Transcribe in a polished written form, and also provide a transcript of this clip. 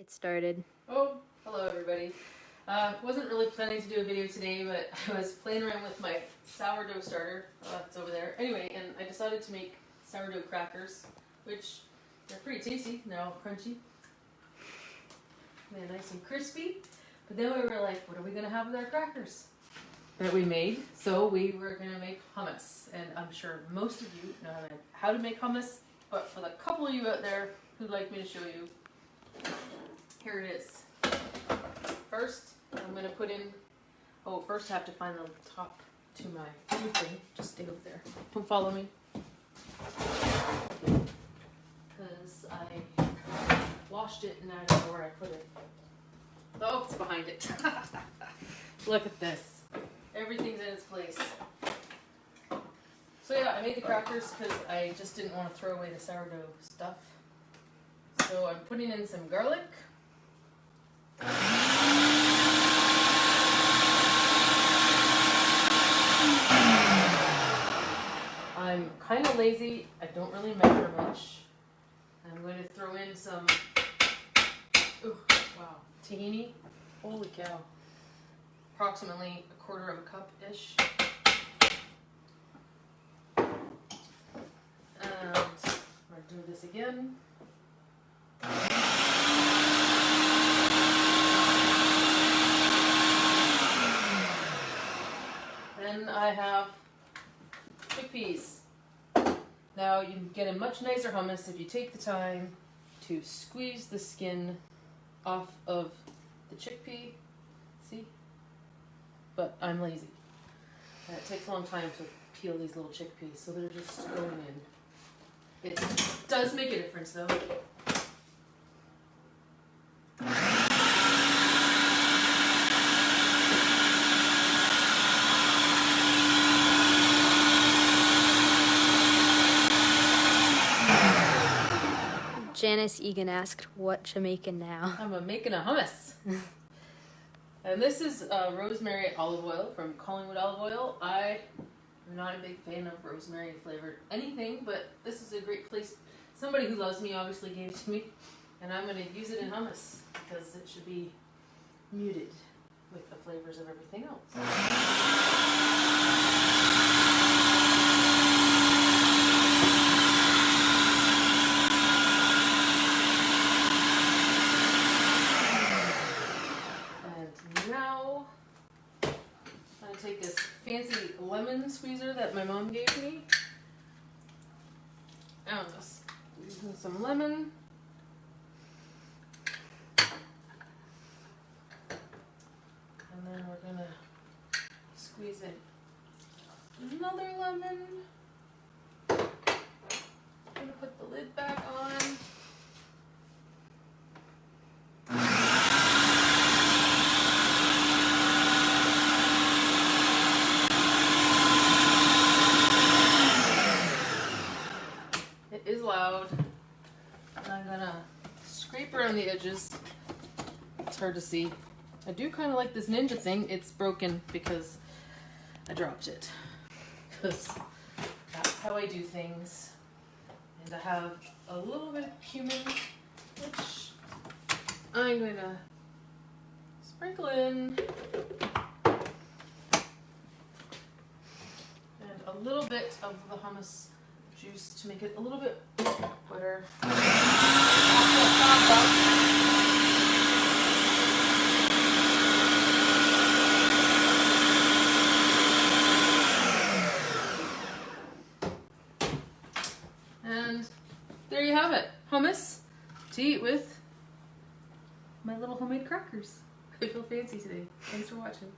It started. Oh, hello everybody. Wasn't really planning to do a video today, but I was playing around with my sourdough starter. It's over there. Anyway, and I decided to make sourdough crackers, which they're pretty tasty. They're all crunchy. They're nice and crispy. But then we were like, what are we going to have with our crackers that we made? So we were going to make hummus. And I'm sure most of you know how to make hummus. But for the couple of you out there who'd like me to show you, here it is. First, I'm going to put in, first I have to find the top to my food thing. Just stay over there. Don't follow me. Because I washed it and I don't know where I put it. Oh, it's behind it. Look at this. Everything's in its place. So yeah, I made the crackers because I just didn't want to throw away the sourdough stuff. So I'm putting in some garlic. I'm kind of lazy. I don't really measure much. I'm going to throw in some, tahini. Holy cow. Approximately 1/4 cup-ish. And I'm going to do this again. Then I have chickpeas. Now you can get a much nicer hummus if you take the time to squeeze the skin off of the chickpea. See? But I'm lazy. And it takes a long time to peel these little chickpeas, so they're just going in. It does make a difference though. Janice Egan asked, what you making now? I'm making a hummus. And this is rosemary olive oil from Collingwood Olive Oil. I am not a big fan of rosemary flavored anything, but this is a great place. Somebody who loves me obviously gave it to me, and I'm going to use it in hummus because it should be muted with the flavors of everything else. Now, I'm going to take this fancy lemon squeezer that my mom gave me. And I'm just squeezing some lemon. And then we're going to squeeze in another lemon. I'm going to put the lid back on. Is loud, and I'm gonna scrape around the edges. It's hard to see. I do kind of like this ninja thing. It's broken because I dropped it, because that's how I do things. And I have a little bit of cumin, which I'm gonna sprinkle in, and a little bit of the hummus juice to make it a little bit wetter. And there you have it. Hummus to eat with my little homemade crackers. I feel fancy today. Thanks for watching.